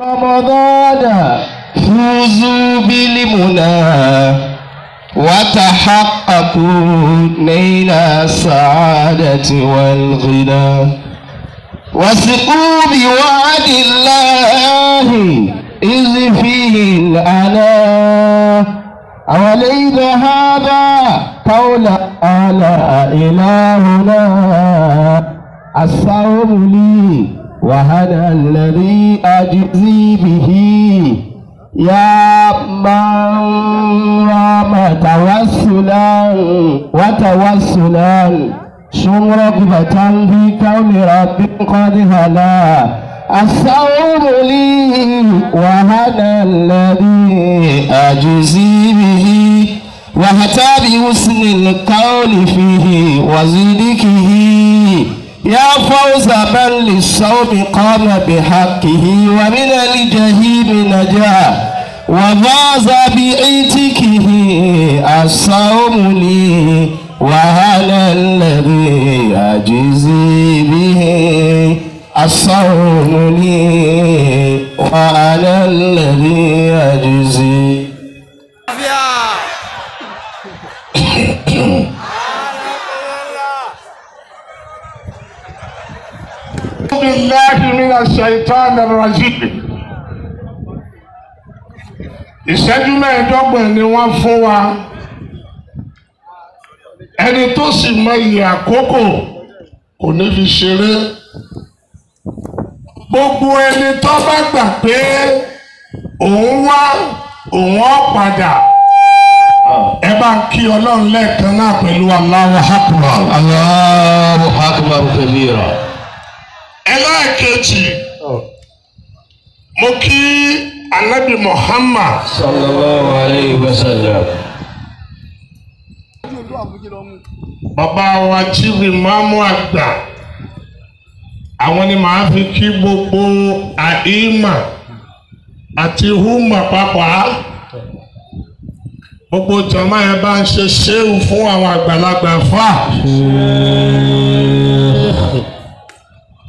رمضان فوزوا بالمنى وتحققوا نيل السعادة والغنى وثقوا بوعد الله إذ فيه الأنا وليس هذا قول ألا إلهنا الصوم لي وهذا الذي أجزي به يا من رام توسلا رغبة في كون رب قد هلا الصوم لي وهذا الذي أجزي به وهتى بحسن القول فيه وزدكه يا فوز من للصوم قام بحقه ومن الجحيم نجا وفاز بعتقه الصوم لي وهذا الذي أجزي به الصوم لي وأنا الذي أجزي بالله من الشيطان الرجيم. Ìṣẹ́jú mẹ́ẹ̀ẹ́dọ́gbọ̀n ni wọ́n fún wa. Ẹni tó sì mọ iye àkókò kò ní fi ṣeré. Gbogbo ẹni tó bá gbà pé òun wá òun ó padà. Ẹ bá ń kí Ọlọ́run lẹ́ẹ̀kan náà pẹ̀lú Allahu Akbar. Allahu Akbar kabira. Ẹlẹ́ẹ̀kejì, mo kí Ànábì Muhammad sallallahu alayhi wa sallam. Bàbá wa chief ìmáàmù àgbà, àwọn ni màá fi kí gbogbo àìmà àti húmà pàápàá. Gbogbo jàmá yẹn bá ń ṣe ṣéwù fún àwọn àgbàlagbà fà.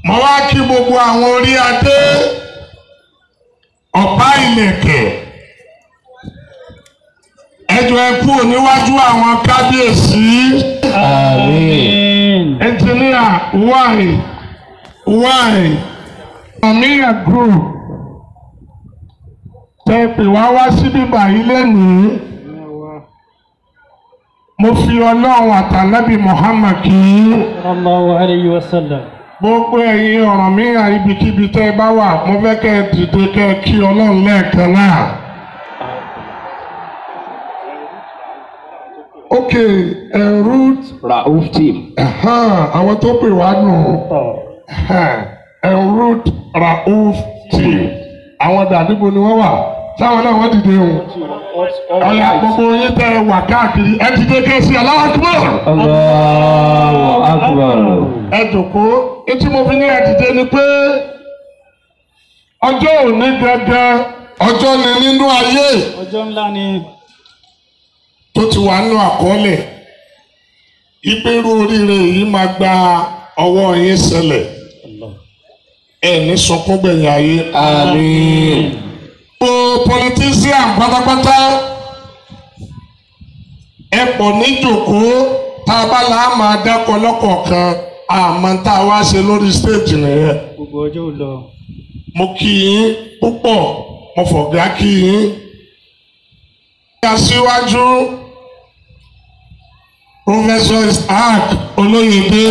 Mo wá kí gbogbo àwọn orí adé, ọ̀pá ìlẹ̀kẹ̀, ẹjọ́ ẹ kú níwájú àwọn kábíyèsí. Àmín. Engineer why Amira Group tẹ pè wá sí bíbá ilé nìí. Mo fi Ọlọ́run àtànábì Muhammad kí sallallahu alayhi wa sallam. Gbogbo ẹ̀yin ọ̀ràn mìíràn ibikíbi tẹ́ ẹ bá wà, mo fẹ́ kẹ́ ẹ dìde kẹ́ ẹ kí Ọlọ́run lẹ́ẹ̀kan náà. Ok, Enroute Rauf team. àwọn tó pè wá nù. Enroute Rauf team. Àwọn dàdúgbò ni wọ́n wà. Sáwọn náà wọ́n dìde o. Ọ̀yà gbogbo yín tẹ́ ẹ wà káàkiri. Ẹ dìde kẹ́ ẹ sí Allahu Akbar. Allahu Akbar. Ẹ jókòó, etí mo fi ní ẹ dìde ni pé ọjọ́ òní gẹ́gẹ́ ọjọ́ ni nínú ayé Ọjọ́ ńlá ni. tó ti wà nínú àkọọ́lẹ̀. Ìpérú oríire yìí máa gba ọwọ́ yín ṣẹlẹ̀. Ẹ ní sunkún gbẹ̀yìn ayé. Àmín. Gbogbo politician pátápátá ẹ pọ̀ ní jókòó, tá a bá là á máa dákọ̀ lọ́kọ̀ọ̀kan àmọ́ tá a wá ṣe lórí stage nìyẹn. Gbogbo ọjọ́ ò lọ. Mo kí yín púpọ̀, mo fọ̀gá kí yín. Aṣíwájú Professor Isaac Olóyèdé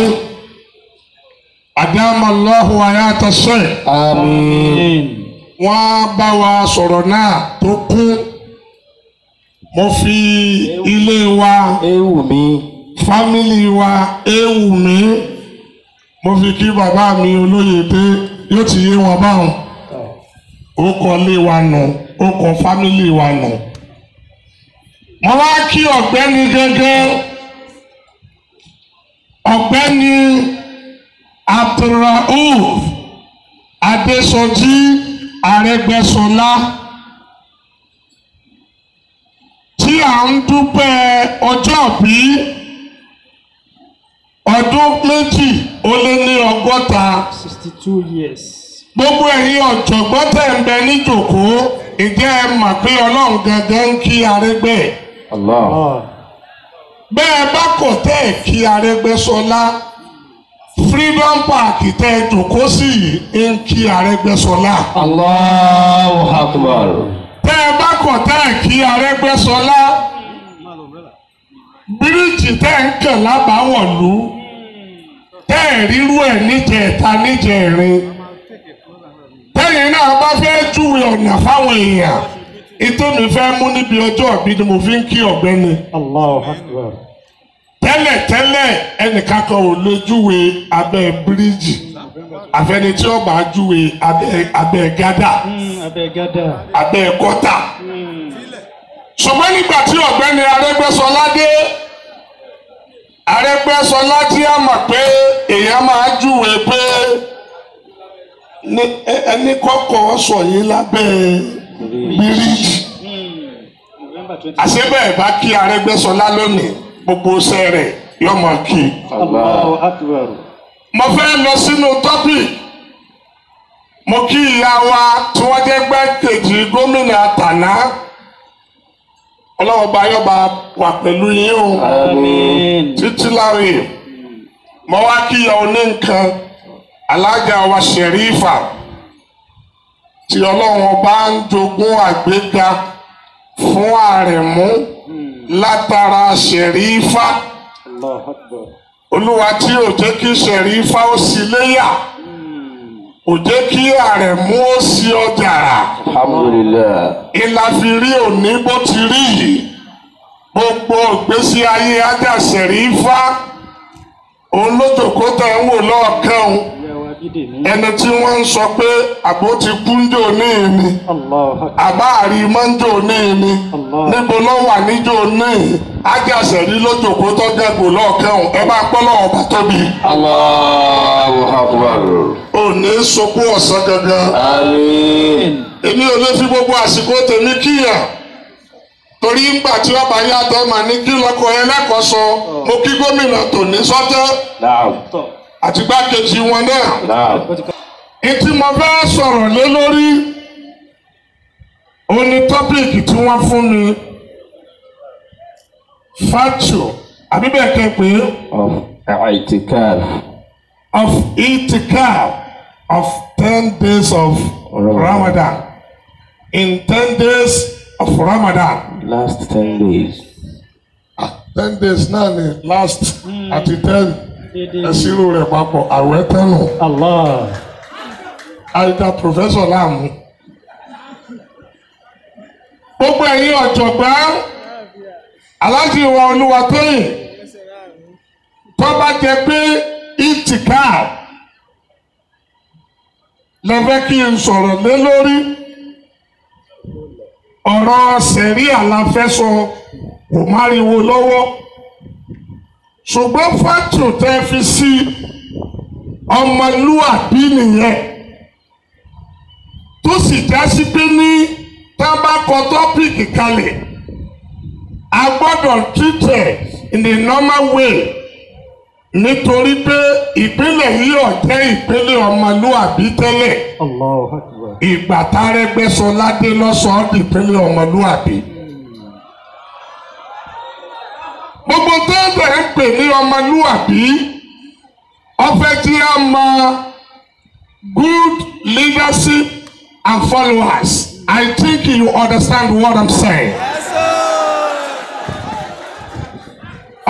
Adamallahu hayata Sheikh. Àmín. Wọ́n bá wa sọ̀rọ̀ náà tó kún. Mo fi ilé wa, Ewu mi. fámìlì wa, ewu mi. Mo fi kí bàbá mi Olóyèdé, yóò ti yé wọn báwọn. Ó kọ ilé wa nù, ó kọ fámìlì wa nù. Mo wá kí ọ̀gbẹ́ni gẹ́gẹ́, ọ̀gbẹ́ni Abdulrauf Adésọjí Arẹ́gbẹ́ṣọlá, tí à ń dúpẹ́ ọjọ́ bí ọdún méjì ó lé ní ọgọ́ta 62 years. gbogbo ẹ̀yin ọ̀jọ̀gbọ́n tẹ̀ ń bẹ níjòkó ìjẹ́ ẹ mọ̀ pé ọlọ́run gangan ń kí Arẹ́gbẹ́. Allah. bẹ́ẹ̀ bá kò tẹ́ ẹ̀ kí Arẹ́gbẹ́ṣọlá Freedom Park tẹ́ ẹ jòkó sí yìí ń kí Arẹ́gbẹ́ṣọlá. Allahu Akbar. tẹ́ ẹ bá kò tẹ́ ẹ̀ kí Arẹ́gbẹ́ṣọlá bíríìjì tẹ́ ń kàn lábàáwọ̀lú tẹ́ ẹ̀ rírú ẹ̀ níjẹ̀ta níjẹ̀rin tẹ́yìn náà bá fẹ́ júwe ọ̀nà fáwọn èèyàn ètò mi fẹ́ mú níbi ọjọ́ ìbí ni mo fi ń kí ọ̀gbẹ́ni. Allahu Akbar. tẹ́lẹ̀ ẹnìkan kan ò lè júwe abẹ́ bíríìjì àfẹni tí ó bá júwe abẹ́ gádà Abẹ́ gádà. abẹ́ gọ́tà. ṣùgbọ́n nígbà tí ọ̀gbẹ́ni Arẹ́gbẹ́ṣọlá dé Arẹ́gbẹ́ṣọlá tí a mọ̀ pé èèyàn máa júwe pé ẹni kọ́kọ́ sọ yìí lábẹ́ bíríìjì. November 20. àṣebẹ̀ bá kí Arẹ́gbẹ́ṣọlá lónìí gbogbo iṣẹ́ rẹ̀ yóò máa kí. Allahu Akbar. mo fẹ́ lọ sínú topic mo kí ìyá wa tí wọ́n jẹ́ gbẹ́kejì gómìnà tàná ọlọ́wọ́ba yọba wà pẹ̀lú yín o Àmín. títí láre mo wá kí ìyá oní nǹkan alájà wa Ṣẹ̀rífà tí ọlọ́wọ́n bá ń jogún àgbéga fún Àrẹ̀mú látara Ṣẹ̀rífà Allahu Akbar. olúwa tí ò jẹ́ kí Ṣẹ̀rífà ó sì léyà ò jẹ́ kí Àrẹ̀mú ó sì ọjàrà Alhamdulillah. ìlàfírí òní bó ti rí yìí gbogbo ìgbésí ayé ajá Ṣẹ̀rífà òun ló jòkó tẹ̀ ń wò lọ́ọ̀kan Ìyá wa Bídèmí. ẹni tí wọ́n ń sọ pé àbó ti kú ń jò ní ìní Allahu Akbar. àbá àrí máa ń jò ní ìní níbo ló wà níjò ní ajá Ṣẹ̀rí ló jòkó tó dẹ́gbò lọ́ọ̀kan ẹ bá pọ́ lọ́wọ́ bá tóbi. Allahu Akbar. òní sopó ọ̀sán gangan. Àmín. èmi ò lè fi gbogbo àsìkò tèmi kíyàn torí ńgbà tí ọba yàtọ̀ mà ní kí lọkọ ẹlẹ́kọ̀ọ́ sọ mo kí gómìnà tòní sọ́tẹ́ Naam. Tọ́. àti gbákejì wọn náà. Naam. ìtì mo fẹ́ sọ̀rọ̀ lé lórí ó ní tọ́pìkì tí wọ́n fún mi factual àbí bẹ́ẹ̀ kẹ́ pé Of i'tikaf. of itikaf of 10 days of Ramadan in 10 days of Ramadan. Last 10 days. 10 days náà ni last àti 10 Dédé. ẹ̀sìrò rẹ̀ papọ̀ àwẹ̀ tẹ́nu Allah. àìdá professor láàmú. gbogbo ẹ̀yin ọ̀jọ̀gbọ́n aláàjì wa Olúwatóyìn tó bá jẹ pé itikaf lẹ́fẹ́ kí n sọ̀rọ̀ lé lórí ọ̀rọ̀ sẹ̀rí àlàfẹ́sọ kò máriwo lọ́wọ́ ṣùgbọ́n fátò tẹ́ fi sí ọmọlúwàbí nìyẹn tó sì já sí pé ní tábàkọ tọ́pìkì kalẹ̀ a gbọ́dọ̀ títẹ̀ in a normal way nítorí pé ìpínlẹ̀ yìí ò jẹ́ ìpínlẹ̀ ọmọlúwàbí tẹ́lẹ̀ Allahu Akbar. ìgbà t'Arẹ́gbẹ́ṣọlá dé lọ́sọ̀ọ́ dìpínlẹ̀ ọmọlúwàbí. gbogbo tó ń bẹ̀rẹ̀ ń pè ní ọmọlúwàbí ọfẹ́ tí a mọ good leadership and followers. I think you understand what I'm saying.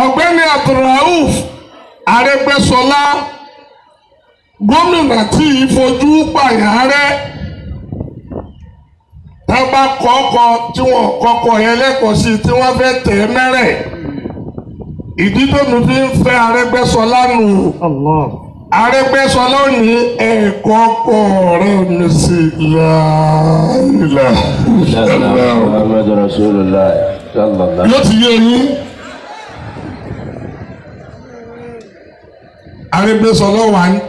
ọ̀gbẹ́ni Abdulrauf Arẹ́gbẹ́ṣọlá gómìnà tí ìfojú pààyàn rẹ̀ tá bá kọ́kọ́ tí wọ́n kọ́kọ́ yẹn lẹ́kọ̀ọ́ sí tí wọ́n fẹ́ tẹ̀ mẹ́rẹ̀ ìdí tó mi fi ń fẹ́ Arẹ́gbẹ́ṣọlá nù. Allah. Arẹ́gbẹ́ṣọlá ní ẹ̀kọ́ kọ́ ọ̀rẹ́ mi sí láìlà. Muhammad Rasulullah sallallahu. Yóò ti yé yín. Arẹ́gbẹ́ṣọlá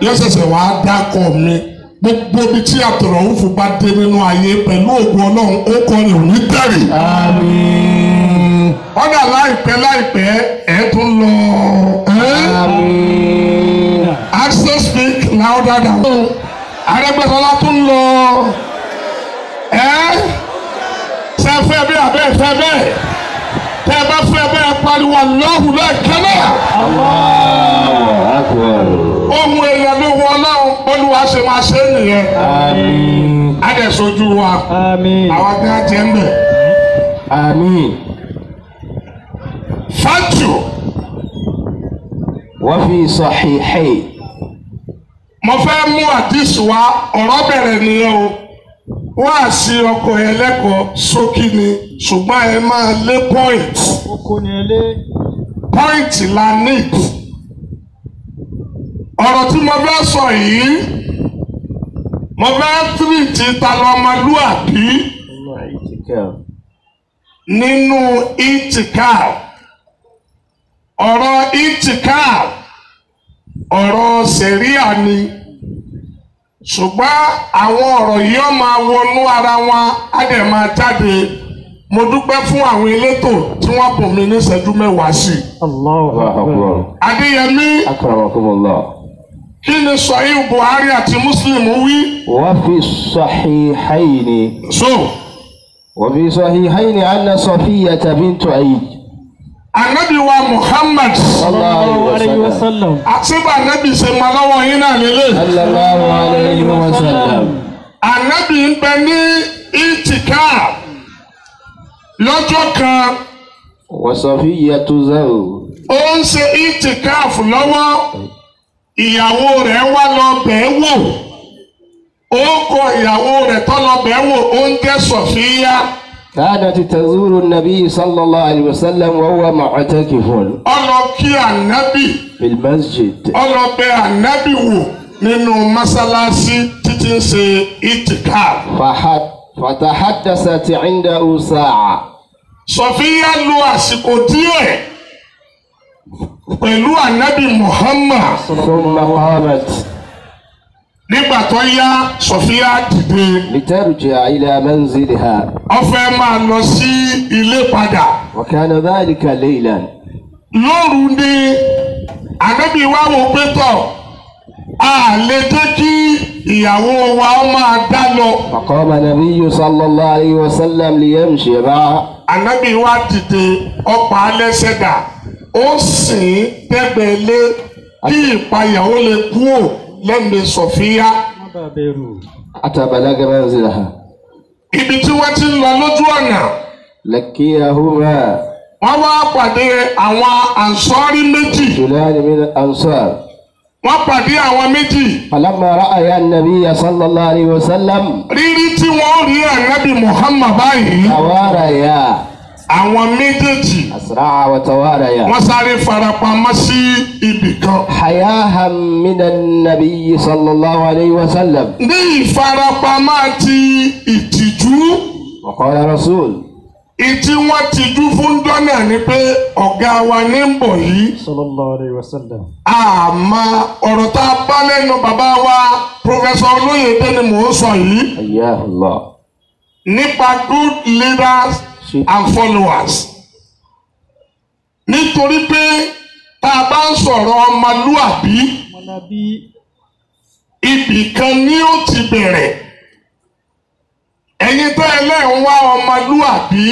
yóò ṣẹ̀ṣẹ̀ wá dákọ̀ mi gbogbo ibi tí Abdulrauf bá dé nínú ayé pẹ̀lú ògùn Ọlọ́run ó kọ́ ni òní tẹ̀rì. Àmín. Ọ̀dà láìpẹ́ ẹ̀ tún lọ. Àmín. Access speak louder than. Arẹ́gbẹ́ṣọlá tún lọ ṣe fẹ́ bí abẹ́ fẹ́ bẹ́ẹ̀ tẹ́ bá fẹ́ bẹ́ẹ̀ pariwo Allahu lẹ́ẹ̀kan náà. Allahu Akbar. Ohun èèyàn ló wọ Ọlọ́run Olúwa ṣe máa ṣe nìyẹn. Àmín. Adẹ̀sojú wa Àmín. àwọn akẹ́kọ̀ọ́ jẹ́ ń bẹ̀. Àmín. Fájú Wa fi sahihayn. mo fẹ́ mú àdìsí wa ọ̀rọ̀ bẹ̀rẹ̀ nìyẹn o. Wọ́n á sí ọkọ̀ yẹn lẹ́kọ̀ọ́ sókí ni ṣùgbọ́n ẹ máa lé point. Oko ni ẹlé. Point la need. Ọ̀rọ̀ tí mo fẹ́ sọ yìí mo fẹ́ tírìtì ta lọ́mọlúàbí nínú itikaf. Ọ̀rọ̀ itikaf ọ̀rọ̀ sẹ̀ríà ni ṣùgbọ́n àwọn ọ̀rọ̀ yìí ó máa wọnú ara wọn á dẹ̀ máa jáde. Mo dúpẹ́ fún àwọn elétò tí wọ́n bùn mí ní ìṣẹ́jú mẹ́wàá sí i. Allahu Akbar. Adéyẹmí Akramakumullah. kí ni Sahih Buhari àti Muslim wí? Wa fi sahihayn. So وفي صحيحين أن صفية بنت عيد Ànábì wa Muhammad صلى الله Sallallahu عليه alayhi wa وسلم sallam. àtibá Ànábì ṣe máa lọ́wọ́ yín náà nílé. صلى الله عليه وسلم Ànábì ń bẹ ní itikaf lọ́jọ́ kan وصفية زوج ó ń ṣe itikaf lọ́wọ́ ìyàwó rẹ̀ wá lọ bẹ̀ẹ́ wò ó kọ ìyàwó rẹ̀ tó lọ bẹ̀ẹ́ wò ó ń jẹ́ Sọ̀fíyá. كانت تزور النبي صلى الله عليه وسلم وهو معتكف Ó lọ kí Ànábì في المسجد ó lọ bẹ̀ Ànábì wò nínú mọ́sálásí títí ń ṣe itikaf. فتحدثت عنده ساعة Sọ̀fíyá lo àsìkò díẹ̀ pẹ̀lú Ànábì Muhammad. ثم قامت Nígbà tó yá Sọ̀fíyá dìde لترجع إلى منزلها ó fẹ́ máa lọ sí ilé padà. وكان ذلك ليلا Lóru ni Ànábì wá wò pé tọ̀ a lè jẹ́ kí ìyàwó wa ó máa dá lọ. فقام النبي صلى الله عليه وسلم ليمشي معه Ànábì wá dìde ọ̀pá lẹ́sẹ̀dà ó sìn tẹ́gbẹ̀lé kí ìpayà ó lè kúrò lẹ́nu Sọ̀fíyá. Má bàa bẹ̀rù. حتى بلغ منزلها Ibi tí wọ́n ti ń lọ lójú ọ̀nà لقيهما wọ́n wá pàdé àwọn ànsọ́rí méjì. رجلان من الأنصار Wọ́n pàdé àwọn méjì. فلما رأى النبي صلى الله عليه وسلم Rírí tí wọ́n rí Ànábì Muhammad báyìí تواريا àwọn méjèèjì أسرع وتواريا wọ́n sáré farapamọ́ sí ibì kan. حياها من النبي صلى الله عليه وسلم Ní ìfarapamọ́ ti ìtìjú وقال رسول ìtí wọ́n tìjú fún dọ́nà ni pé ọ̀gá wa ní ń bọ̀ yìí. Sallallahu alayhi wa sallam. Àmọ́ ọ̀rọ̀ tá a bá lẹ́nu bàbá wa Professor Olóyèdé ni mò ń sọ yìí حياه الله nípa good leaders and followers. Nítorí pé tá a bá ń sọ̀rọ̀ ọmọlúàbí Mọ̀nàbí. ibì kan ni ó ti bẹ̀rẹ̀. Ẹ̀yin tó ẹlẹ́rìn wá ọmọlúàbí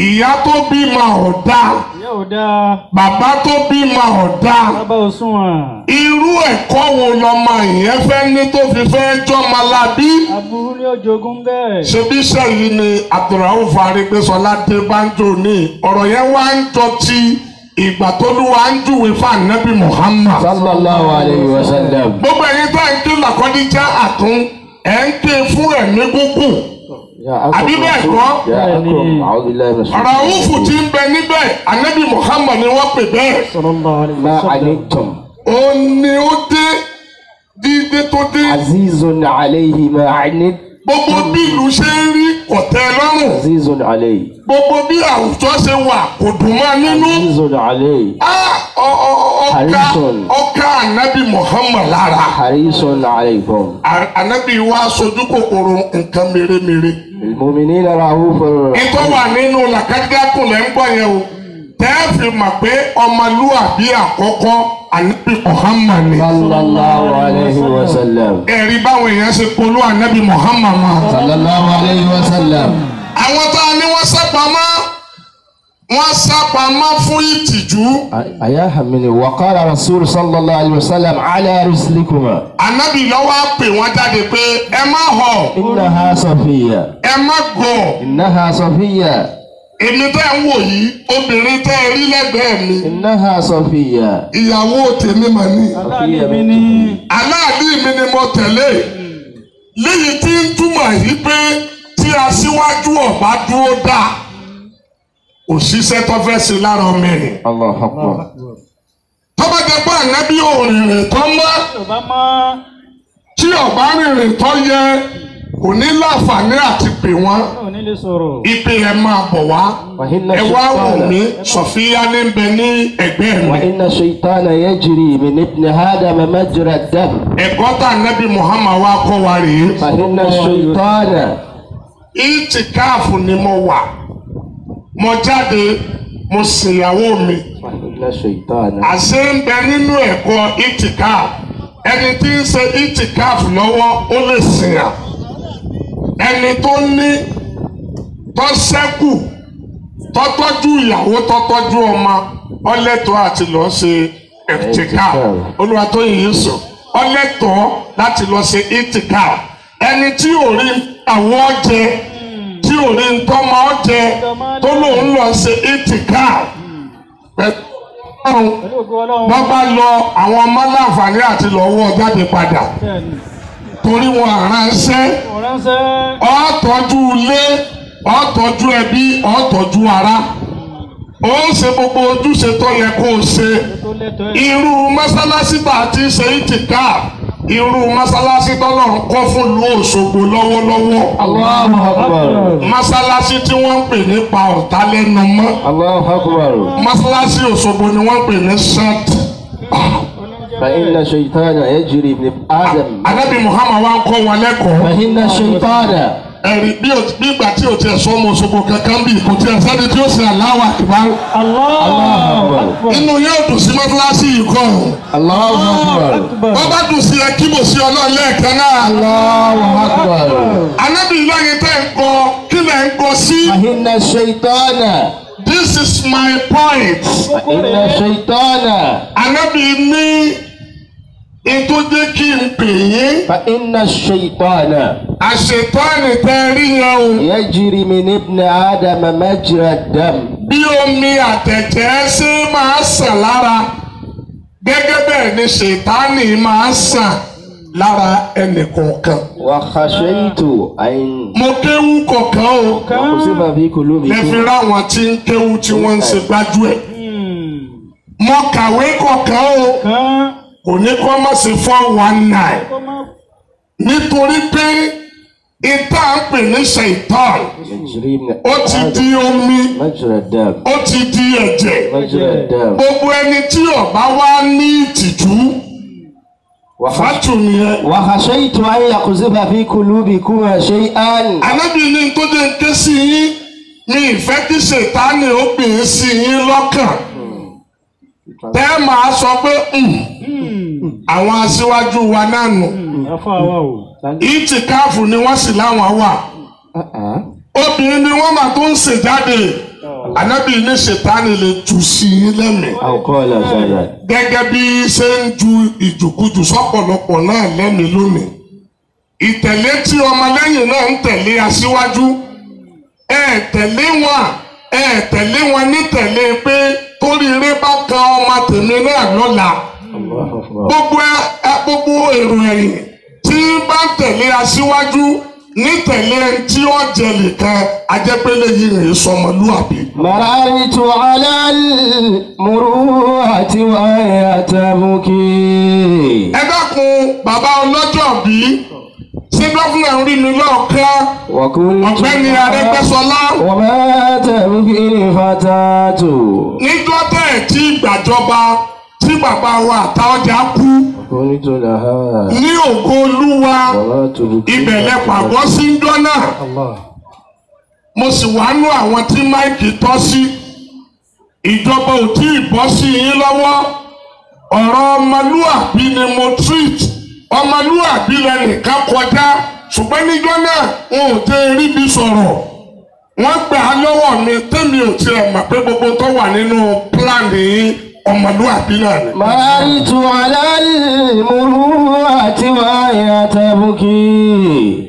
ìyá tó bímọ ọ̀dà Ìyá ò dáa. bàbá tó bímọ ọ̀dà. Bàbá ò sunwọ̀n. Irú ẹ̀kọ́ wo lọmọ ìyẹn fẹ́ ní tó fi fẹ́ jọmọlábí? Aburú ni ó jogún bẹ́ẹ̀. Ṣebí sẹ́yìn ni Abdulrauf Arẹ́gbẹ́ṣọlá dé banjo ní ọ̀rọ̀ yẹn wá ń jọ ti ìgbà tó ló wá ń júwe fún Ànábì Muhammad. صلى الله عليه وسلم Gbogbo ẹ̀yin tó ń ké làkọ́díjà àtún ẹ̀ ń ké fún ẹ̀mí gúngùn. Àbí bẹ́ẹ̀ kọ́? جاءكم أعوذ بالله من الشيطان Ràúfù tí ń bẹ níbẹ̀ Ànábì Muhammad ni wọ́n pè bẹ́ẹ̀. Sallallahu alayhi ما wa sallam. عنتم Ó ní ó dé dídé tó dé. عزيز عليه ما عنت Gbogbo bí ìlú ṣe ń rí ọ̀tẹ̀ lọ́rùn. عزيز عليه Gbogbo bí àwùjọ ṣe wà kò dùn mọ́ nínú. عزيز عليه Ọkà Ànábì Muhammad lára. حريص عليكم Ànábì wa sojú kòkòrò nǹkan mèremère. المؤمنين رؤوف Ìtọ́ wà nínú làkàdídàkùn lẹ́ ń gbọ́ yẹn o. tẹ́ẹ̀fì mọ̀ pé ọmọlúwàbí àkọ́kọ́ ànábì Muhammad ni. sallallahu alayhi wa sallam. ẹ̀rí báwọn èèyàn ṣe polú ànábì Muhammad ma. sallallahu alayhi wa sallam. àwọn tá a ní wọ́n sápamọ́ fún ìtìjú. aya hamini wa qala rasul sallallahu alayhi wa sallam ala rislikuma. ànábì lọ́wọ́ á pè wọ́n jáde pé ẹ má họ. innaha Safiya. ẹ má gọ̀. innaha Safiya. èmi tẹ́ ń wò yìí obìnrin tẹ́ ẹ rí lẹ́gbẹ̀ẹ́ mi. innaha Safiya. ìyàwó tèmi mà ní. aláàlí mi ní. aláàlí mi ni mo tẹ̀lé. léyìí tí ń túmọ̀ yìí pé tí aṣíwájú ọ̀bá dúró dá òṣìṣẹ́ tó fẹ́ ṣe lára ọmọ ẹ̀rìn. Allahu akbar. tọ́ba jẹ́ pé ànábì òrìrìn tó mọ́ ọba mọ́. tí ọ̀bá rìnrìn tó yẹ kò ní láǹfààní àti pè wọ́n. ò ní lè sọ̀rọ̀. ìpè ẹ̀ máa bọ̀ wá. ẹ wá wò mí Sọ̀fíyá ní bẹ ní ẹgbẹ́ mi. wa inna shaytana yajri min ibn Adama majra ad-dam. ẹ̀kọ́ tá ànábì Muhammad wá kọ́ wa rèé. fa inna shaytana. ìtìkáàfù ni mo wà. mo jáde mo ṣèyàwó mi. fa inna shaytana. àṣẹ ń bẹ nínú ẹ̀kọ́ ìtìkáàfù. ẹni tí ń ṣe ìtìkáàfù lọ́wọ́ ó lè ṣìyàn. ẹni tó ní tó ṣẹ́kù tó tọ́jú ìyàwó tó tọ́jú ọmọ ọlẹ́tọ̀ọ́ àti lọ ṣe ìtìkáàfù. Olúwa tó yìí sọ ọlẹ́tọ̀ọ́ láti lọ ṣe ìtìkáàfù. ẹni tí ò rí àwọn jẹ tí ò rí ntọ́mọ ọjẹ tó lòun lọ ṣe ìtìkáàfù. pẹ̀lú ògo Ọlọ́run. wọ́n bá lọ àwọn ọmọ láǹfààní àti lọ́wọ́ jáde padà bẹ́ẹ̀ni. torí wọn àránṣẹ́ ọ̀ránṣẹ́. ó tọ́jú ilé ó tọ́jú ẹbí ó tọ́jú ará ó ń ṣe gbogbo ojúṣe tó yẹ kó o ṣe. tó lẹ́tọ̀ọ́ ẹ̀. irú mọ́sálásí tá a ti ṣe ìtìkáàfù irú mọ́sálásí tọ́lọ̀ ń kọ́ fún ìlú Òṣogbo lọ́wọ́lọ́wọ́. Allahu akbar. mọ́sálásí tí wọ́n ń pè nípa ọ̀tá lẹ́nu mọ́. Allahu akbar. mọ́sálásí Òṣogbo ni wọ́n ń pè ní sat. fa inna shaytana yajri min Adam. Ànábì Muhammad wa ń kọ́ wọn lẹ́kọ̀ọ́. fa inna shaytana. ẹ̀rí bí ìgbà tí o tiẹ̀ sọ ọmọ Òṣogbo kankan bí kò tiẹ̀ sẹ́ni tí ó ṣe Allahu akbar. Allahu akbar. inú yóò dùn sí mọ́sálásí yìí kọ́ ọ̀. Allahu akbar. wọ́n bá dùn sí ẹ kí mo sí Ọlọ́run lẹ́ẹ̀kan náà. Allahu akbar. Ànábì lẹ́yìn tẹ́ ń kọ kí lẹ̀ ń kọ sí. fa inna shaytana. This is my point. fa inna shaytana. Ànábì ní ètò jẹ́ kí n pè yín. fa inna shaytana. àṣetánì tẹ́ rí yẹn o. yajri min ibn Adama majra ad-dam. bí omi àtẹ̀jẹ́ ṣe máa sàn lára gẹ́gẹ́ bẹ́ẹ̀ ni ṣètánì máa sàn lára ẹnì kọ̀ọ̀kan. wa khashaytu an mo kéwú kọ̀ọ̀kan o. yuqsifa fi lẹ́fi qulubikum. ráwọn tí ń kéwú tí wọ́n ń ṣe gbájú ẹ̀. mo kàwé kọ̀ọ̀kan o. kan. kò ní kó má ṣe 419 kó má. nítorí pé ìta ń pè ní ṣèitán yajri min ó ti di omi majra ad-dam. ó ti di ẹ̀jẹ̀. majra ad-dam. gbogbo ẹni tí ó bá wá ní ìtìjú fàtú nìyẹn. wa khashaytu an yuqsifa fi qulubikum shay'an. Ànábì ní tó dé ń ké sí yín ní ìfẹ́ kí ṣètánì ó gbìn sí yín lọ́kàn tẹ́ ẹ máa sọ pé àwọn aṣíwájú wa náà nù. afa wa o. ìtìkáàfù ni wọ́n sì láwọn wà. obìnrin ni wọ́n máa tó ń ṣèjáde. Ànábì ní ṣètánì lè jù sí yín lẹ́mìí. aw qala shay'an. gẹ́gẹ́ bí ṣe ń ju ìjùkújù sọ́pọ̀lọpọ̀ náà lẹ́mìí lónìí. ìtẹ̀lé tí ọmọlẹ́yìn náà ń tẹ̀lé aṣíwájú tẹ̀lé wọn ní tẹ̀lé pé toríire bá kan ọmọ tèmi náà lọ́la. gbogbo èrò ẹ̀yìn tí bá ń tẹ̀lé aṣíwájú ní tẹ̀lé tí ó jẹ̀lì kan ajẹ́pẹ́lẹ́ yìí rèé sọmọlúàbí. marartu ala al-muru'ati wa yatabuki. ẹ dákun bàbá ọlọ́jọ́ bí ṣé gọ́fúnà ń rí mi lọ́ọ̀kan ọ̀gbẹ́ni Arẹ́gbẹ́ṣọlá. wa ma tabki al-fatatu. níjọ́ tẹ̀ tí gbàjọba tí bàbá wa Àtaọ́jà kú qultu laha ní ògo Olúwa wa ma tubki. ibẹ̀ lẹ pàgọ́ sí ń jọ́ náà. mo sì wá nú àwọn tí máìkì tọ́ sí ìjọba ò tí ì bọ́ sí yín lọ́wọ́ ọ̀rọ̀ ọmọlúàbí ni mo treat ọmọlúàbí lẹ́nìkan kọjá ṣùgbọ́n níjọ́ náà wọn ò tẹ́ rí bí sọ̀rọ̀ wọ́n gbà á lọ́wọ́ mi tẹ́mi ò tiẹ̀ mọ̀ pé gbogbo tó wà nínú pílánì ọmọlúàbí náà ni. Maritu al-muru'ati wa yatabuki.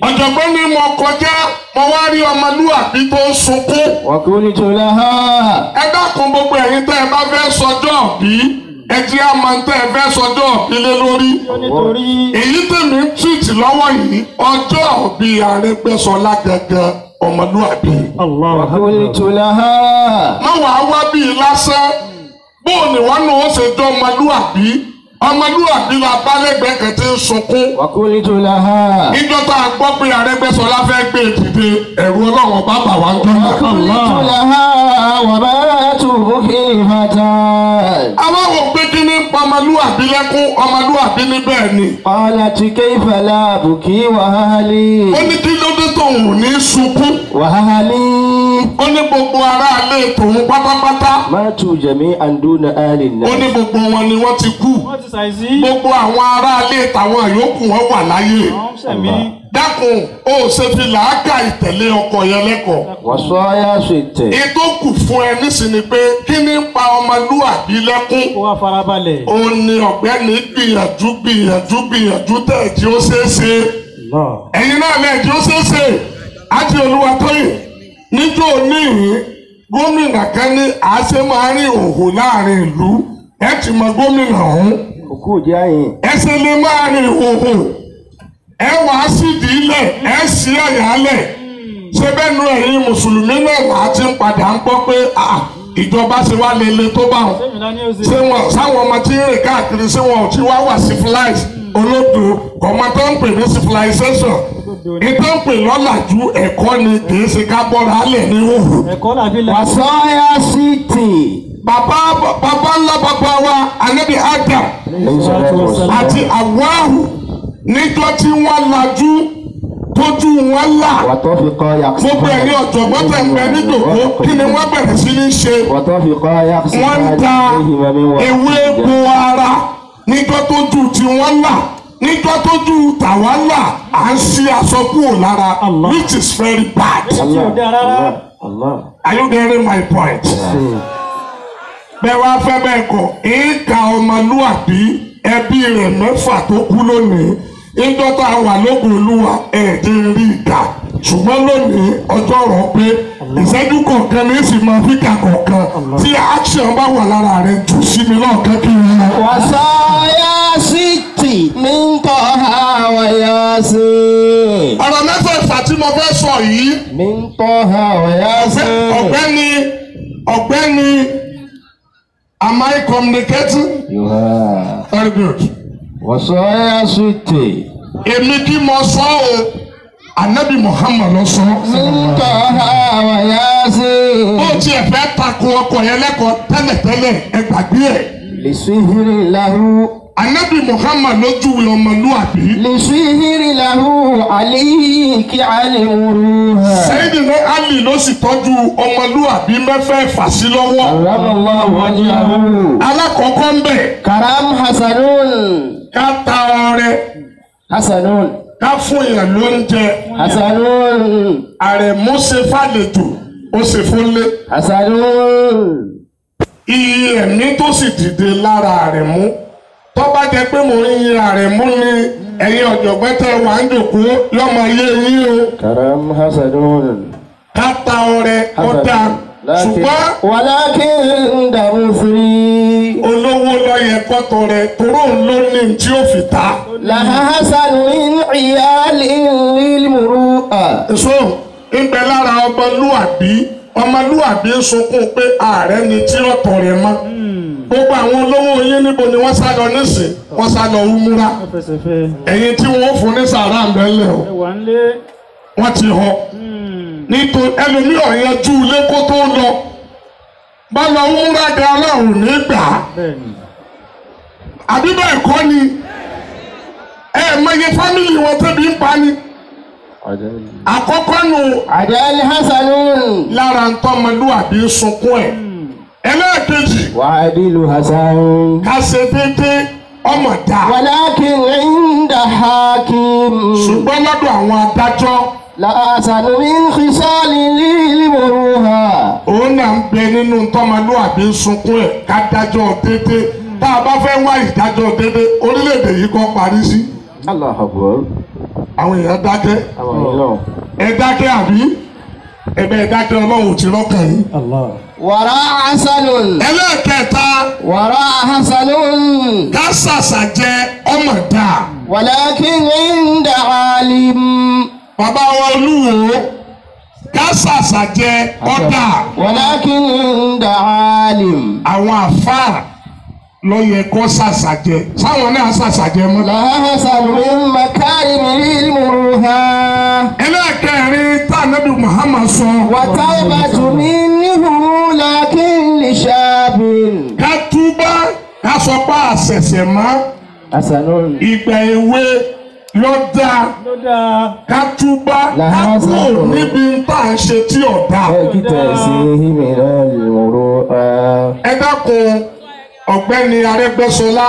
ọ̀jọ̀gbọ́n ni mo kọjá mo wá rí ọmọlúàbí tó ń sunkún. Wa qultu laha. ẹ dákun gbogbo ẹ̀yin tẹ́ ẹ bá fẹ́ sọjọ́ bí ẹ jẹ́ àmọ́ tẹ́ ẹ fẹ́ sọjọ́ bí lé lórí. èyí tèmi ń tìtì lọ́wọ́ yìí ọjọ́ bí Arẹ́gbẹ́ṣọlá gẹ́gẹ́ ọmọlúàbí. Wa qultu laha. má wàá wá bí lásán bóun ni wọn náà ó ṣe jọ ọmọlúàbí ọmọlúàbí la bá lẹ́gbẹ̀ẹ́ kan tí ń sunkún. Wa qultu laha. níjọ́ tá a gbọ́ pé Arẹ́gbẹ́ṣọlá fẹ́ gbé dìde ẹ̀rù Ọlọ́run bá bà wá ń jọ náà. Wa qultu laha wa ma tubki fatan. àwọn wò pé kí ni pa ọmọlúàbí lẹ́kún ọmọlúàbí ní bẹ́ẹ̀ ni. Qalat kayfa la abki wa ahli. ó ní kí ló dé tóun ò ní sunkún. Wa ahli. ó ní gbogbo aráalé tòun pátápátá. Matu jami'an duna ahli ó ní an-nas. gbogbo wọn ni wọ́n ti kú. Wọ́n ti ṣàìsí. gbogbo àwọn aráalé tàwọn yòókù wọn wà láyé. Àwọn sẹ̀mí. dákun ó ṣe fi làákà ìtẹ̀lé ọkọ yẹn lẹ́kọ̀ọ́. Wasaya sitte. ètò kù fún ẹ nísìnyí pé kí ni pa ọmọlúwàbí lẹ́kún. Kó wá farabalẹ̀. ó ní ọ̀gbẹ́ni gbìyànjú tẹ̀ tí ó ṣeé ṣe. ẹ̀yin náà lẹ̀ tí ó ṣeé ṣe. ájí Olúwatóyìn níjó oníhìn gómìnà kan ní àṣẹ máa rí òhò láàrin ìlú ẹ ti mọ gómìnà ọ̀hún. Òkú òjì ayin. ẹsẹ̀ lè máa rí òhò ẹ wàá sídìí lẹ̀ ẹ sí ẹ̀yà lẹ̀ ṣé bẹ́ẹ̀ nu ẹ̀yin mùsùlùmí náà là á ti ń padà ń gbọ́ pé ìjọba ṣe wá lele tó bá wọn Sẹ́mi náà ní ó ṣe. ṣé wọn sáwọn ọmọ tí ń rìn káàkiri ṣé wọn ò tí wá wà civilized olódò ọmọ tó ń pè ní civilization ìtò ń pè lọ́làjú ẹ̀kọ́ ni kì í ṣe ká bọ́ra alẹ̀ ní òhù. Ẹ̀kọ́ làbí lẹ̀. Wasaya sitte. bàbá ńlá bàbá wa Ànábì Adam àti Àwáhù níjọ́ tí wọ́n lajú tójú wọn là Watafiqa gbogbo ẹ̀yin ọ̀jọ̀gbọ́n tẹ̀ ń bẹ nídòkó kí ni wọ́n bẹ̀rẹ̀ sí ní ṣe Watafiqa wọ́n ń da ewé bo ara níjọ́ tójú tí wọ́n là níjọ́ tójú tàwa là à ń ṣí aṣọ kúrò lára which is very bad. Tí ò dá rárá. Allah. Are you getting my point? bẹ́ẹ̀ wá fẹ́ bẹ́ẹ̀ kọ́ ìka ọmọlúwàbí ẹbí rẹ̀ mẹ́fà tó kú lónìí níjọ́ tá a wà lógun Olúwa ẹ̀ẹ́dín rí ìka ṣùgbọ́n lónìí ọjọ́ rọ̀ pé ìṣẹ́jú kọ̀ọ̀kan ní sì máa fíkà kọ̀ọ̀kan tí action bá wà lára rẹ̀ jù sí mi lọ́ọ̀kan kí n lọ. Wasaya sitte min Taha wa Yasin. ọ̀rọ̀ mẹ́fẹ̀ẹ̀fà tí mo fẹ́ sọ yìí Min Taha wa Yasin. ọ̀gbẹ́ni am I communicating? You are. Very good. Wasaya sitte. èmi kí mo sọ o Ànábì Muhammad ló sọ. Min Taha wa Yasin. ó tiẹ̀ fẹ́ takò ọkọ̀ yẹn lẹ́kọ̀ọ́ tẹ́lẹ̀tẹ́lẹ̀ ẹ gbàgbé ẹ̀. Lisihiri lahu. Ànábì Muhammad ló júwe ọmọlúwàbí. Lisihiri lahu alayki alimuruha. Sayyidina Ali ló sì tọ́jú ọmọlúwàbí mẹ́fẹ̀ẹ̀fà sí lọ́wọ́. Karramallahu wajhahu. alákọ̀ọ́kọ́ ń bẹ̀ Karam hasanun. ká ta ọrẹ Hasanun. ká fún èèyàn lóúnjẹ. Hasanun. Àrẹ̀mú ṣe fàlejò ó ṣe fúnlé. Hasanun. iye ẹ̀mí tó sì dìde lára Àrẹ̀mú tó bá jẹ́ pé mò ń yin Àrẹ̀mú ni ẹ̀yin ọ̀jọ̀gbọ́n tẹ́ wà ń jòkó lọ́mọ ayé yín o. Karam hasanun. ká ta ọrẹ ọ̀dà ṣùgbọ́n Walakin darufri. olówó lọ́yẹ kọ́tọ̀ rẹ̀ toró ló ní tí ó fi ta. Laha hasanun iyalin lilmuru'a. èso ń bẹ lára ọmọlúwàbí ń sunkún pé ààrẹ ni tí ó tọ̀ rẹ̀ mọ́. gbogbo àwọn olówó yín níbo ni wọ́n sá lọ nísìn wọ́n sá lọ umura. Fẹsẹ̀fẹ́. ẹ̀yin tí wọ́n fún ní sàrà ń bẹ́lẹ̀ o Ẹwà ń lé. wọ́n ti họ. nítorí ẹlòmíràn yanjú ilé kó tó lọ bá lọ umura gan Ọlọ́run nígbà. Bẹ́ẹ̀ni. àbí bẹ́ẹ̀ kọ́ ni mọye fámìlì wọn tẹ́bi ń pa ni. àkọ́kọ́ nù Adal hasanun. lára ń tọ́mọlúwàbí sunkún ẹ̀ ẹlẹ́ẹ̀kejì وعدل حسن ká ṣe déédéé ọmọ dá ولكن عند حاكم ṣùgbọ́n lọ́dọ̀ àwọn adájọ́ لا أحسن من خصال للمروءة. òun náà ń bẹ nínú tọ́mọlúwàbí sunkún ẹ̀ ká dájọ́ déédéé tá a bá fẹ́ wá ìdájọ́ déédéé orílẹ̀-èdè yìí kọ́ parí sí. الله أكبر. àwọn èèyàn dákẹ́ ẹ dákẹ́ àbí ẹ̀bẹ̀ ẹ dákẹ́ ọlọ́run ò ti rọ́kàn yín. Allah. وراء حسن ẹlẹ́ẹ̀kẹta وراء حسن ká ṣàṣà jẹ ọmọ dá ولكن عند عالم bàbá wa olúwo ká ṣàṣà jẹ ọ̀dà ولكن عند عالم àwọn àfáà ló yẹ kó ṣàṣà jẹ sáwọn náà ṣàṣà jẹ mọ́. لا أحسن من مكارم المروءة. ẹlẹ́ẹ̀kẹrin tá ànábì Muhammad sọ وتوبة منه لكن لشاب ká túbá ká sọ pé àṣẹ̀ṣẹ̀ mọ́ حسن ìgbà èwe ló dáa Ló dáa. ká túbá ká kúrò níbi tá à ń ṣe tí ò dáa. كتأسيه من المروءة. ẹ dákun ọ̀gbẹ́ni Arẹ́gbẹ́ṣọlá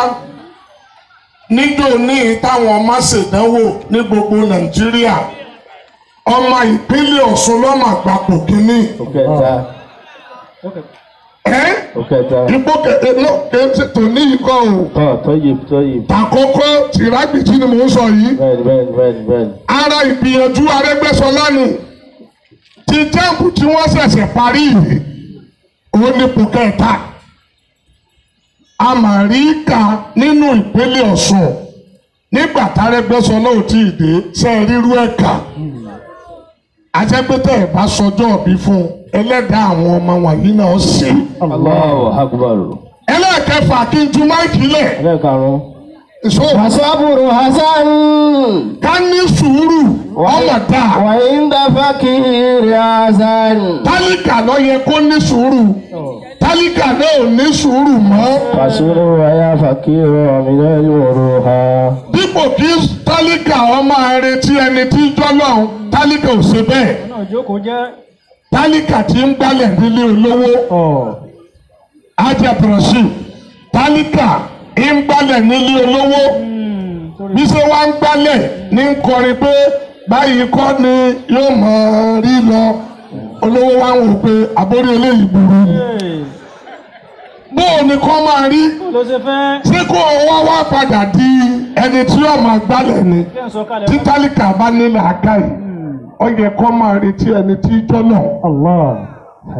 níjó ní táwọn ọmọ ṣèdánwò ní gbogbo Nàìjíríà ọmọ ìpínlẹ̀ Ọ̀ṣun lọ́mọ àgbàpọ̀ kínní وكذا وكذا. ipò tó ní ikọ̀ o طيب طيب. àkọ́kọ́ tìrágbìtì ni mò ń sọ yìí بل. ara ìgbìyànjú Arẹ́gbẹ́ṣọlá ni ti jáàmù tí wọ́n ṣẹ̀ṣẹ̀ parí yìí òun ní ipò kẹta amàríkà nínú ìpínlẹ̀ Ọ̀ṣun nígbà t'Arẹ́gbẹ́ṣọlá ò tí ì dé ṣe é rírú ẹ̀ka ajẹ́pẹ́tẹ́ ẹ̀ bá sọjọ́ òbí fún ẹlẹ́dàá àwọn ọmọ wọ̀nyí náà ṣe. الله أكبر. ẹlẹ́ẹ̀kẹfà kí n ju máìkì lẹ̀. وصبر حسن ká ní sùúrù ọmọ dá. وعند فقير حسن. tálíkà ló yẹ kó ní sùúrù tálíkà náà ò ní sùúrù mọ́. فصبر ويا فقير من المروءة. dípò kí tálíkà ọmọ retí ẹni tí jọ́lọ́hún tálíkà ò ṣe bẹ́ẹ̀. Ọ̀nà ìjókòó jẹ́. tálíkà tí ń gbálẹ̀ nílé olówó ajabrosi tálíkà ń gbálẹ̀ nílé olówó bí ṣe wá ń gbálẹ̀ ní ń kọrin pé báyìí kọ́ ni yóò mọ̀ rí lọ olówó wa ń wò pé àbórí eléyìí burú ni bóò ni kọ́ máa rí Ló ṣe fẹ́. ṣé kó wá wá padà di ẹni tí yóò máa gbálẹ̀ ni Kí ẹ̀ sọ kalẹ̀ tí tálíkà bá nílẹ̀ àgáyì ó yẹ kó máa retí ẹni tí jọ́nà Allah.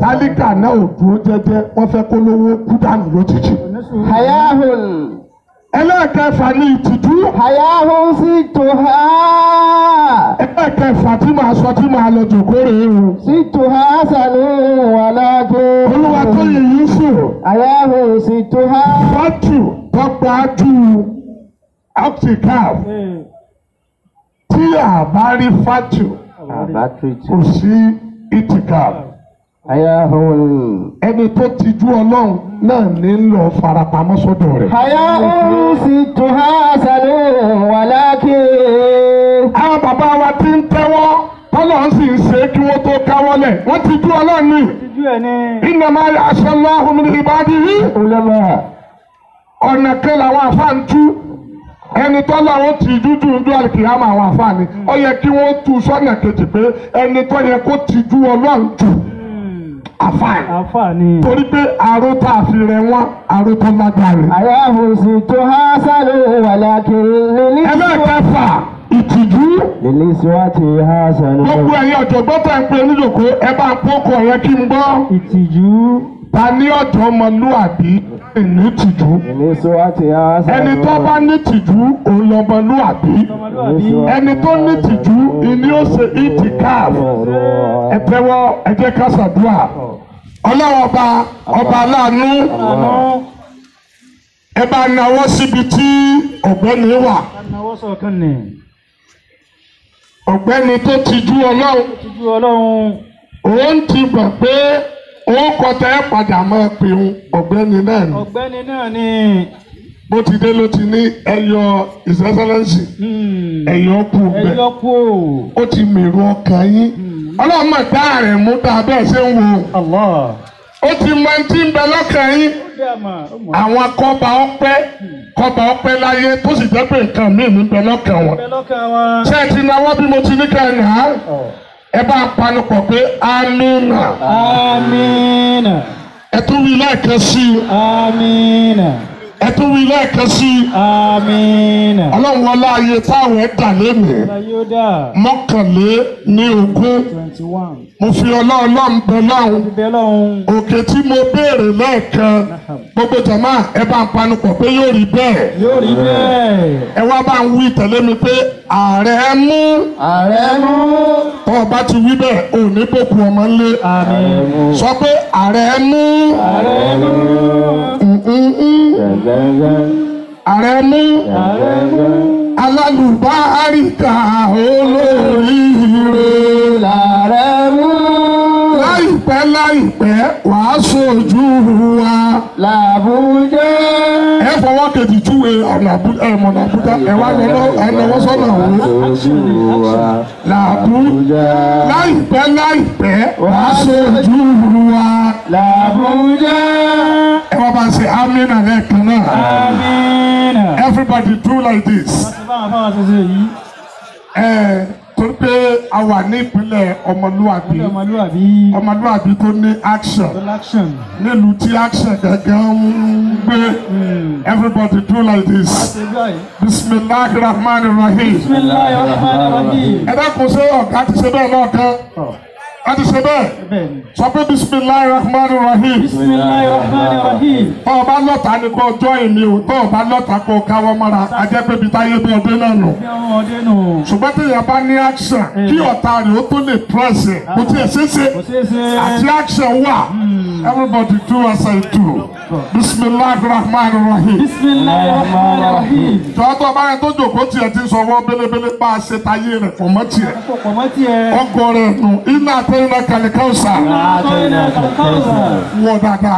tálíkà náà ò dúró jẹ́jẹ́ wọ́n fẹ́ kó lówó kú dànù lójijì. حياه ẹlẹ́ẹ̀kẹfà ní ìtìjú. حياه ستها ẹlẹ́ẹ̀kẹfà tí màá sọ tí màá lọ jòkó rèé o. ستها حسن ولكن olúwa tó yẹ Yusuf حياه ستها fọ́tù tọ́gbàájú optical tí a bá rí fọ́tù kò sí itikal. حياه ẹni tó tijú ọlọ́run náà ní lọ farapamọ́ sọ́dọ̀ rẹ̀. حياه ستها حسن ولكن àwọn bàbá wa ti ń tẹ́wọ́ tọ́lọ̀ ń sì ń ṣe kí wọ́n tó káwọ́lẹ̀ wọ́n tijú ọlọ́run ní. Ojú ẹ̀ ní. innama yakhsha Allahu min ibadihi علماء ọ̀nà kan làwọn àfáà ń tú ẹni tọ́lọ̀ wọn tijú dúdú àlùkìyàmọ̀ àwọn àfáà ni ó yẹ kí wọ́n tú sọ́nà kejì pé ẹni tó yẹ kó tijú ọlọ́run jù àfáà Àǹfààní. torí pé àrò tá a fi rẹ̀ wọ́n àrò tó lágbára. حياه ستها حسن ولكن ẹlẹ́ẹ̀kẹfà ìtìjú. للنسوة حسن gbogbo ẹ̀yin ọ̀jọ̀gbọ́n tá ń pè níjòkó ẹ bá ń pọ́kọ̀ yẹn kí n gbọ́. Ìtìjú. ta ní ọ̀dọ́ ọmọlúwàbí ní tìjú. للنسوة حسن ẹni tó bá ní tìjú òun lọmọlúwàbí. Ọmọlúwàbí. ẹni tó ní tìjú ìní ó ṣe itikaf. ẹ tẹ́wọ́ ẹ jẹ́ ká ṣàdúrà. ọlọ́wọ́ ọba aláàánú Àná. ẹ bá nawọ́ síbi tí ọ̀gbẹ́ni wà. Ànáwọ́ sọ̀kan nì. ọ̀gbẹ́ni tó tijú ọlọ́run Ìtìjú Ọlọ́run. òun ti gbà pé òun kọtà ẹ padà máa pè ń ọ̀gbẹ́ni náà ni Ọ̀gbẹ́ni náà ni. bó ti dé ló ti ní ẹyọ His Excellency ẹyọ kù bẹ Ẹyọ kú. ó ti mèrò ọkàn yín ọlọ́run mà dá rẹ̀ mú dá bẹ́ẹ̀ ṣe ń wo Allah. ó ti mọ ẹni tí ń bẹ lọ́kàn yín. Àwọn kọ́ba ọpẹ́ láyé tó sì jẹ́ pé nǹkan míì ní bẹ lọ́kàn wọn. Ṣé ẹ ti náwó bí mo ti ní ká ẹ̀ nà á? Ẹ bá panupọ̀ pé amínà. Amínà. Ẹ tún wí lẹ́ẹ̀kan sí i. Amínà. Ẹ tún wí lẹ́ẹ̀kan sí i. Amínà. Ọlọ́run wọlé ayé táwọn ẹ̀ dà lénìí. Mọ́kànléníogún. 21. Mo fi ọlọ́run bẹ lọ́hùn. Òkè tí mo béèrè lẹ́ẹ̀kan. Gbogbo jàmá ẹ bá ń panupọ̀ pé yóò rí bẹ́ẹ̀. Yóò rí bẹ́ẹ̀. Ẹ wá bá ń wí tẹ̀lé mi pé ààrẹ mú. Ààrẹ mú. Tọ́ ọ bá ti wí bẹ́ẹ̀ ò ní bòkú ọmọ ńlé. Àmín. Sọ pé ààrẹ mú. Ààrẹ mú. Ààrẹ mú. Alálùbáríkà olóríire. Ààrẹ mú. Láìpẹ́ wàá ṣojú wa. L'Àbújá. Ẹ fọwọ́ kejì júwe ọ̀nà Àbújá ẹ wá lọ́wọ́ sọ́nà òun. L'Àbújá. Láìpẹ́ wàá ṣojú wa. L'Àbújá. Ẹ wá bá ṣe amínà lẹ́ẹ̀kan náà. Amínà. Everybody do like this. Torí pé a wà ní ìpínlẹ̀ ọmọlúwàbí. Ọmọlúwàbí tó ní action. Nílùú tí action gẹ́gẹ́ ń gbé. Everybody do like this. Bismillahirrahmanirrahim. Ẹ dákun ṣé ọ̀gá ti ṣe bẹ́ẹ̀ náà kan? A ti ṣe bẹ́ẹ̀. Sọ pé Bismillahirrahmanirrahim. Tọ́ ọ bá lọ́ta ni kò jọ́ ìmí o. Tọ́ ọ bá lọ́ta kò káwọ́ mọ́ra. A jẹ́ pé ibi táyé bí ọdún náà nù. Ṣùgbọ́n tí èèyàn bá ní action kí ọ̀tá rẹ̀ ó tó lè press ẹ̀. Kò tí ẹ̀ ṣeéṣe. Àti action wà. Everybody do as I do. Bismillahirrahmanirrahim. Jọ̀ọ́ tó bá yẹn tó jòkó tiẹ̀ ti sọ̀wọ́ bélébélé bá a ṣe táyé rẹ̀ pọ̀ mọ́ tiẹ̀. Ọgọ́ rẹ̀ nù. Iná àtẹ̀yìnà kàlíkàwùsà. Wọ́n dàda.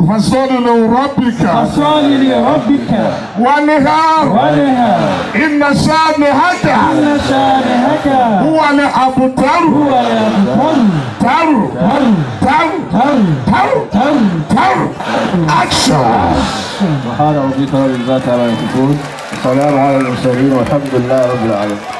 Fasọ́lì lè rọ́bìkà. Wọ́n ní ha. Iná sáà ní hàkà. Wọ́n ní àbùtárù. Tárù. Action. سبحان ربك رب العزة عما يصفون. السلام على المرسلين والحمد لله رب العالمين.